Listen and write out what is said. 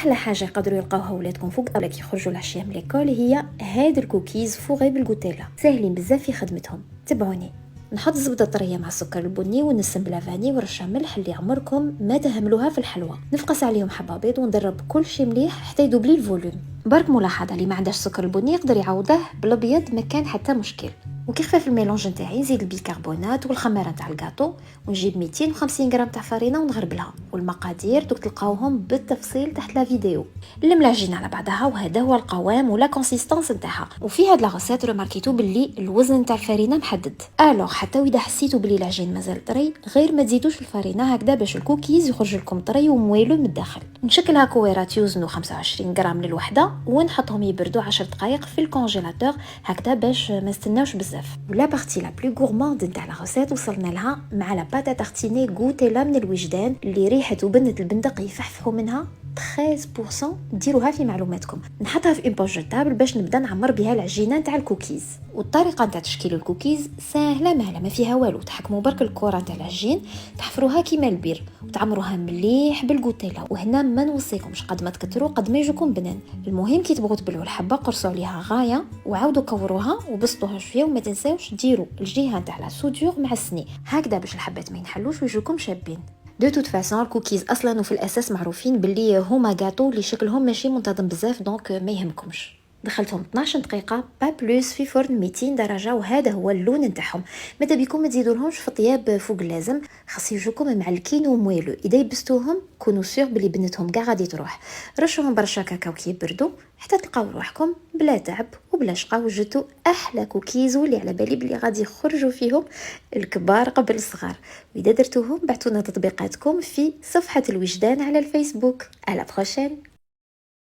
احلى حاجه يقدروا يلقاوها ولادكم فوق ولا كيخرجوا العشيه من ليكول هي هاد الكوكيز فوغي بالكوتيلا. ساهلين بزاف في خدمتهم، تبعوني. نحط الزبده طريه مع السكر البني ونسم بلافاني ورشه ملح اللي عمركم ما تهملوها في الحلوى. نفقس عليهم حبه بيض وندرب كل شيء مليح حتى يدوبلي الفوليوم. برك ملاحظه اللي ما عندهاش السكر البني يقدر يعوضه بالابيض، ما كان حتى مشكل. وكيخفف الميلونج نتاعي نزيد البيكربونات والخميره نتاع الكاطو ونجيب 250 غرام تاع فرينه ونغربلها. والمقادير دوك تلقاوهم بالتفصيل تحت لا فيديو. نلم العجينه على بعضها وهذا هو القوام ولا كونسيستانس نتاعها. وفي هاد لا غوسيت رماركيتو باللي الوزن نتاع الفرينه محدد. الوغ حتى واذا حسيتوا باللي العجين مازال طري غير ما تزيدوش الفرينه هكذا باش الكوكيز يخرج لكم طري ومويلو من الداخل. نشكلها كويرات يوزنوا 25 غرام للوحده ونحطهم يبردوا 10 دقائق في الكونجيلاتور هكذا باش ما نستناوش بزاف. ولا بارتي لا بلو غورماند نتاع لا غوسيت وصلنا لها مع لا باتا تارتيني غوتيلا من الوجدان اللي ريحه وبنه البندق يفحفحوا منها 13%. ديروها في معلوماتكم. نحطها في امبوج جوتابل باش نبدا نعمر بها العجينه نتاع الكوكيز. والطريقه نتاع تشكيل الكوكيز سهله مهله ما فيها والو. تحكموا برك الكره نتاع العجين تحفروها كيما البير وتعمروها مليح بالغوتيلا. وهنا ما نوصيكمش قد ما تكثروا قد ما يجوكم بنان. المهم كي تبغوا تبلعوا الحبه قرصوا عليها غايه وعاودوا كوروها وبسطوها شويه وما تنساوش ديروا الجهه نتاع لا سودور مع السني هكذا باش الحبات ما ينحلوش ويجوكم شابين. دو توت فاسون الكوكيز اصلا وفي الاساس معروفين باللي هما غاتو اللي شكلهم ماشي منتظم بزاف دونك ما يهمكمش. دخلتهم 12 دقيقه با بلوس في فرن 200 درجه وهذا هو اللون نتاعهم. ماذا بكم ما تزيدولهمش في طياب فوق اللازم، خاص يجوكم معلكين ومويلو. اذا يبستوهم كونوا سيغ بلي بنتهم كاع غادي تروح. رشوهم برشا كاكاو كي يبردوا حتى تلقاو روحكم بلا تعب وبلا شقا وجدتوا احلى كوكيز واللي على بالي بلي غادي يخرجوا فيهم الكبار قبل الصغار. واذا درتوهم بعثونا تطبيقاتكم في صفحه الوجدان على الفيسبوك. على بروشين.